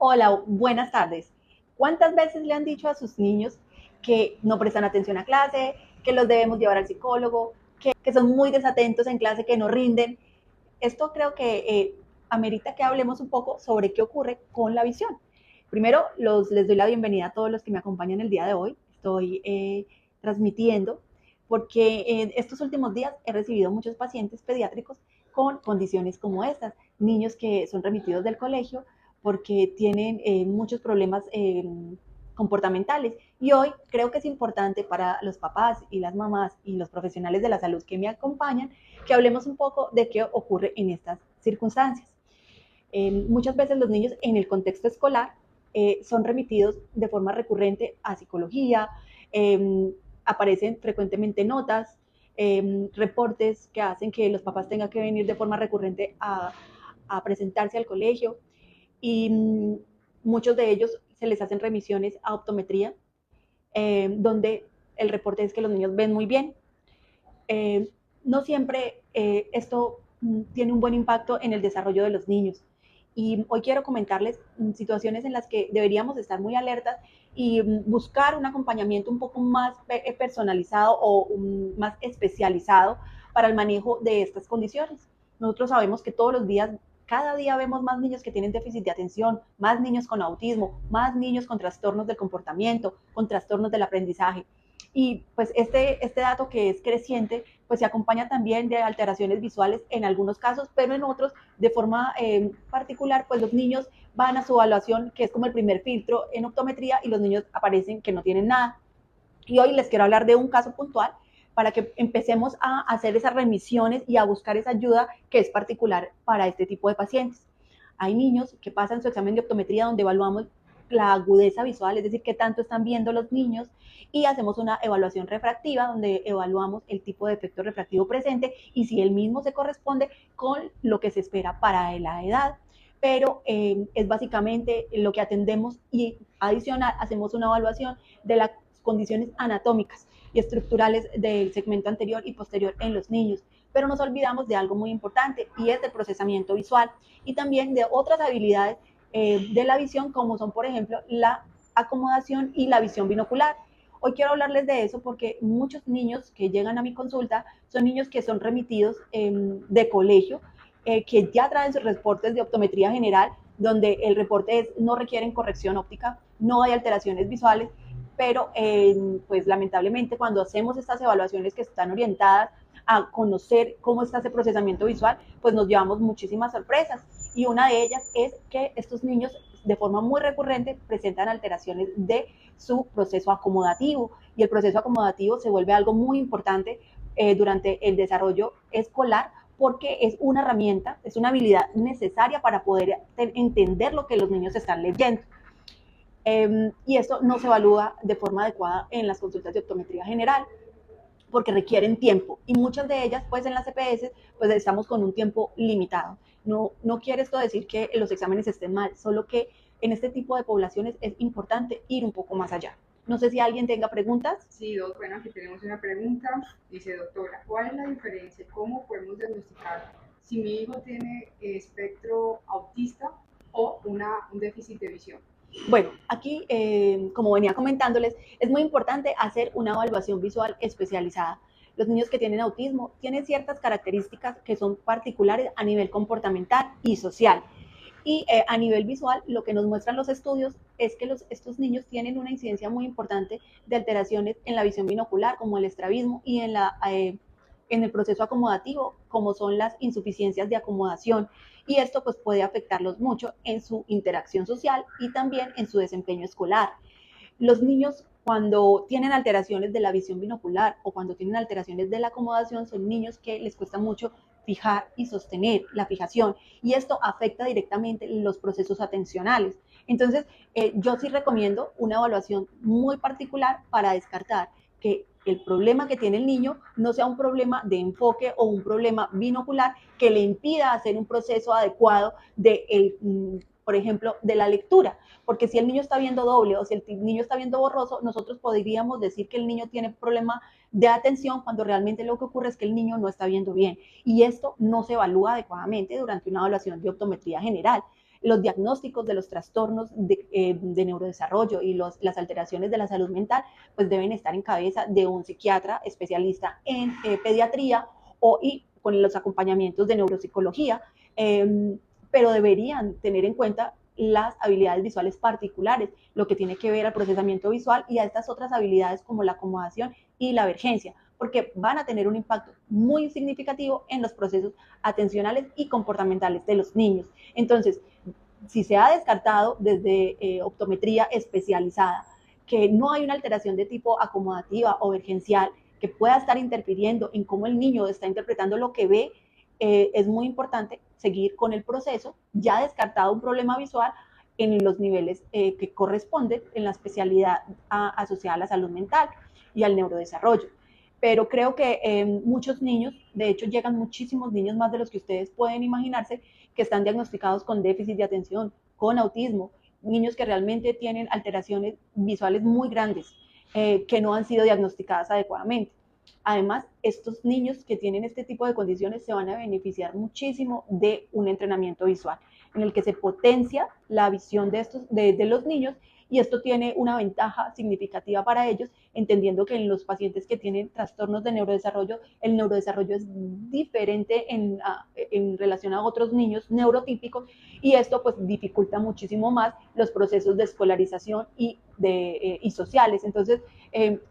Hola, buenas tardes. ¿Cuántas veces le han dicho a sus niños que no prestan atención a clase, que los debemos llevar al psicólogo, que son muy desatentos en clase, que no rinden? Esto creo que amerita que hablemos un poco sobre qué ocurre con la visión. Primero, les doy la bienvenida a todos los que me acompañan el día de hoy. Estoy transmitiendo porque en estos últimos días he recibido muchos pacientes pediátricos con condiciones como estas, niños que son remitidos del colegio porque tienen muchos problemas comportamentales. Y hoy creo que es importante para los papás y las mamás y los profesionales de la salud que me acompañan que hablemos un poco de qué ocurre en estas circunstancias. Muchas veces los niños en el contexto escolar son remitidos de forma recurrente a psicología, aparecen frecuentemente notas, reportes que hacen que los papás tengan que venir de forma recurrente a presentarse al colegio y muchos de ellos se les hacen remisiones a optometría, donde el reporte es que los niños ven muy bien. No siempre esto tiene un buen impacto en el desarrollo de los niños. Y hoy quiero comentarles situaciones en las que deberíamos estar muy alertas y buscar un acompañamiento un poco más personalizado o más especializado para el manejo de estas condiciones. Nosotros sabemos que todos los días, cada día vemos más niños que tienen déficit de atención, más niños con autismo, más niños con trastornos del comportamiento, con trastornos del aprendizaje. Y pues este dato que es creciente, pues se acompaña también de alteraciones visuales en algunos casos, pero en otros, de forma particular, pues los niños van a su evaluación, que es como el primer filtro en optometría, y los niños aparecen que no tienen nada. Y hoy les quiero hablar de un caso puntual para que empecemos a hacer esas remisiones y a buscar esa ayuda que es particular para este tipo de pacientes. Hay niños que pasan su examen de optometría donde evaluamos la agudeza visual, es decir, qué tanto están viendo los niños, y hacemos una evaluación refractiva donde evaluamos el tipo de efecto refractivo presente y si el mismo se corresponde con lo que se espera para la edad. Pero es básicamente lo que atendemos, y adicional hacemos una evaluación de las condiciones anatómicas y estructurales del segmento anterior y posterior en los niños. Pero nos olvidamos de algo muy importante, y es el procesamiento visual y también de otras habilidades de la visión, como son, por ejemplo, la acomodación y la visión binocular. Hoy quiero hablarles de eso porque muchos niños que llegan a mi consulta son niños que son remitidos de colegio, que ya traen sus reportes de optometría general, donde el reporte es no requieren corrección óptica, no hay alteraciones visuales, pero pues lamentablemente cuando hacemos estas evaluaciones que están orientadas a conocer cómo está ese procesamiento visual, pues nos llevamos muchísimas sorpresas. Y una de ellas es que estos niños de forma muy recurrente presentan alteraciones de su proceso acomodativo, y el proceso acomodativo se vuelve algo muy importante durante el desarrollo escolar, porque es una herramienta, es una habilidad necesaria para poder entender lo que los niños están leyendo. Y esto no se evalúa de forma adecuada en las consultas de optometría general porque requieren tiempo, y muchas de ellas pues en las CPS pues estamos con un tiempo limitado. No quiere esto decir que los exámenes estén mal, solo que en este tipo de poblaciones es importante ir un poco más allá. No sé si alguien tenga preguntas. Sí, bueno, aquí tenemos una pregunta. Dice, doctora, ¿cuál es la diferencia? ¿Cómo podemos diagnosticar si mi hijo tiene espectro autista o un déficit de visión? Bueno, aquí, como venía comentándoles, es muy importante hacer una evaluación visual especializada. Los niños que tienen autismo tienen ciertas características que son particulares a nivel comportamental y social. Y a nivel visual, lo que nos muestran los estudios es que estos niños tienen una incidencia muy importante de alteraciones en la visión binocular, como el estrabismo, y en el proceso acomodativo, como son las insuficiencias de acomodación. Y esto pues puede afectarlos mucho en su interacción social y también en su desempeño escolar. Los niños cuando tienen alteraciones de la visión binocular o cuando tienen alteraciones de la acomodación son niños que les cuesta mucho fijar y sostener la fijación, y esto afecta directamente los procesos atencionales. Entonces, yo sí recomiendo una evaluación muy particular para descartar que el problema que tiene el niño no sea un problema de enfoque o un problema binocular que le impida hacer un proceso adecuado por ejemplo, de la lectura, porque si el niño está viendo doble o si el niño está viendo borroso, nosotros podríamos decir que el niño tiene problema de atención cuando realmente lo que ocurre es que el niño no está viendo bien, y esto no se evalúa adecuadamente durante una evaluación de optometría general. los diagnósticos de los trastornos de neurodesarrollo y las alteraciones de la salud mental, pues deben estar en cabeza de un psiquiatra especialista en pediatría y con los acompañamientos de neuropsicología, pero deberían tener en cuenta las habilidades visuales particulares, lo que tiene que ver al procesamiento visual y a estas otras habilidades como la acomodación y la emergencia, porque van a tener un impacto muy significativo en los procesos atencionales y comportamentales de los niños. Entonces, si se ha descartado desde optometría especializada que no hay una alteración de tipo acomodativa o emergencial que pueda estar interfiriendo en cómo el niño está interpretando lo que ve, es muy importante seguir con el proceso, ya descartado un problema visual en los niveles que corresponden en la especialidad asociada a la salud mental y al neurodesarrollo. Pero creo que muchos niños, de hecho llegan muchísimos niños más de los que ustedes pueden imaginarse, que están diagnosticados con déficit de atención, con autismo, niños que realmente tienen alteraciones visuales muy grandes, que no han sido diagnosticadas adecuadamente. Además, estos niños que tienen este tipo de condiciones se van a beneficiar muchísimo de un entrenamiento visual en el que se potencia la visión de los niños, y esto tiene una ventaja significativa para ellos, entendiendo que en los pacientes que tienen trastornos de neurodesarrollo, el neurodesarrollo es diferente en relación a otros niños neurotípicos, y esto pues dificulta muchísimo más los procesos de escolarización y sociales. Entonces,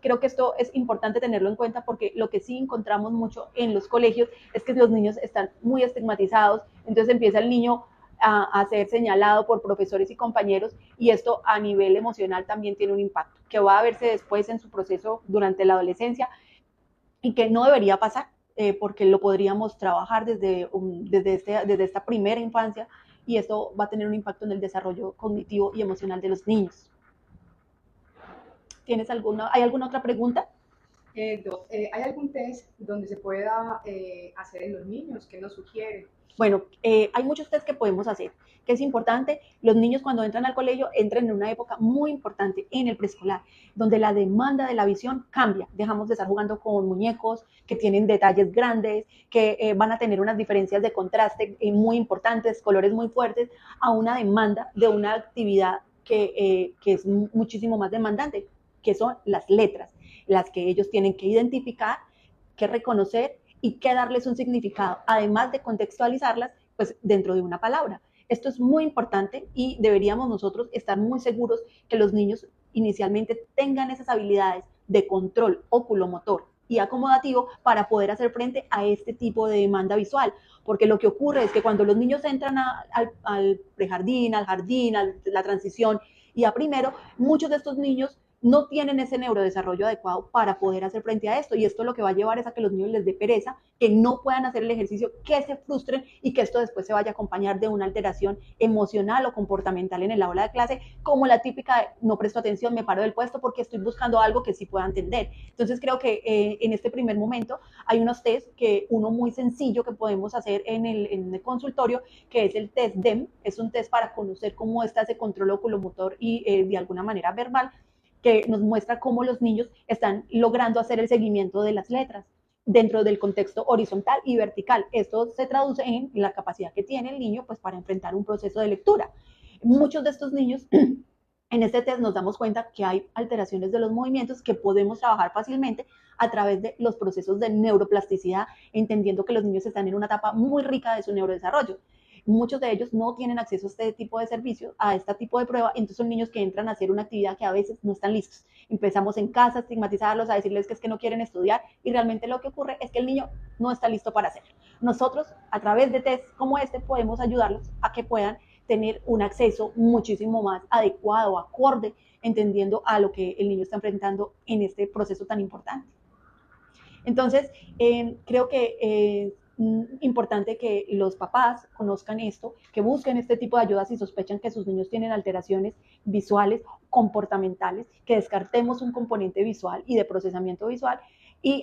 creo que esto es importante tenerlo en cuenta, porque lo que sí encontramos mucho en los colegios es que los niños están muy estigmatizados, entonces empieza el niño a ser señalado por profesores y compañeros, y esto a nivel emocional también tiene un impacto que va a verse después en su proceso durante la adolescencia, y que no debería pasar, porque lo podríamos trabajar desde esta primera infancia, y esto va a tener un impacto en el desarrollo cognitivo y emocional de los niños. ¿Hay alguna otra pregunta? ¿Hay algún test donde se pueda hacer en los niños? ¿Qué nos sugiere? Bueno, hay muchos test que podemos hacer, que es importante. Los niños cuando entran al colegio entran en una época muy importante en el preescolar, donde la demanda de la visión cambia. Dejamos de estar jugando con muñecos que tienen detalles grandes, que van a tener unas diferencias de contraste muy importantes, colores muy fuertes, a una demanda de una actividad que es muchísimo más demandante, que son las letras, las que ellos tienen que identificar, que reconocer y que darles un significado, además de contextualizarlas pues dentro de una palabra. Esto es muy importante, y deberíamos nosotros estar muy seguros que los niños inicialmente tengan esas habilidades de control oculomotor y acomodativo para poder hacer frente a este tipo de demanda visual, porque lo que ocurre es que cuando los niños entran al prejardín, al jardín, a la transición y a primero, muchos de estos niños no tienen ese neurodesarrollo adecuado para poder hacer frente a esto, y esto lo que va a llevar es a que los niños les dé pereza, que no puedan hacer el ejercicio, que se frustren, y que esto después se vaya a acompañar de una alteración emocional o comportamental en el aula de clase, como la típica de no presto atención, me paro del puesto porque estoy buscando algo que sí pueda entender. Entonces creo que en este primer momento hay unos test, que uno muy sencillo que podemos hacer en el consultorio, que es el test DEM. Es un test para conocer cómo está ese control oculomotor y de alguna manera verbal, que nos muestra cómo los niños están logrando hacer el seguimiento de las letras dentro del contexto horizontal y vertical. Esto se traduce en la capacidad que tiene el niño pues para enfrentar un proceso de lectura. Muchos de estos niños en este test nos damos cuenta que hay alteraciones de los movimientos que podemos trabajar fácilmente a través de los procesos de neuroplasticidad, entendiendo que los niños están en una etapa muy rica de su neurodesarrollo. Muchos de ellos no tienen acceso a este tipo de servicios, a este tipo de prueba, entonces son niños que entran a hacer una actividad que a veces no están listos. Empezamos en casa a estigmatizarlos, a decirles que es que no quieren estudiar, y realmente lo que ocurre es que el niño no está listo para hacerlo. Nosotros, a través de test como este, podemos ayudarlos a que puedan tener un acceso muchísimo más adecuado, acorde, entendiendo a lo que el niño está enfrentando en este proceso tan importante. Entonces, creo que es importante que los papás conozcan esto, que busquen este tipo de ayudas si sospechan que sus niños tienen alteraciones visuales, comportamentales, que descartemos un componente visual y de procesamiento visual, y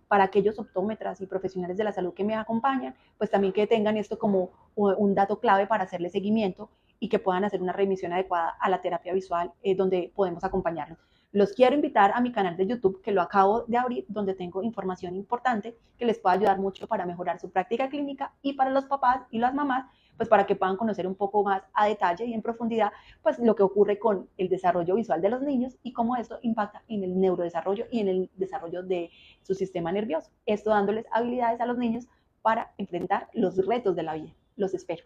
para aquellos optómetras y profesionales de la salud que me acompañan, pues también que tengan esto como un dato clave para hacerle seguimiento y que puedan hacer una remisión adecuada a la terapia visual, donde podemos acompañarlos. Los quiero invitar a mi canal de YouTube, que lo acabo de abrir, donde tengo información importante que les puede ayudar mucho para mejorar su práctica clínica, y para los papás y las mamás pues para que puedan conocer un poco más a detalle y en profundidad, pues lo que ocurre con el desarrollo visual de los niños y cómo esto impacta en el neurodesarrollo y en el desarrollo de su sistema nervioso. Esto dándoles habilidades a los niños para enfrentar los retos de la vida. Los espero.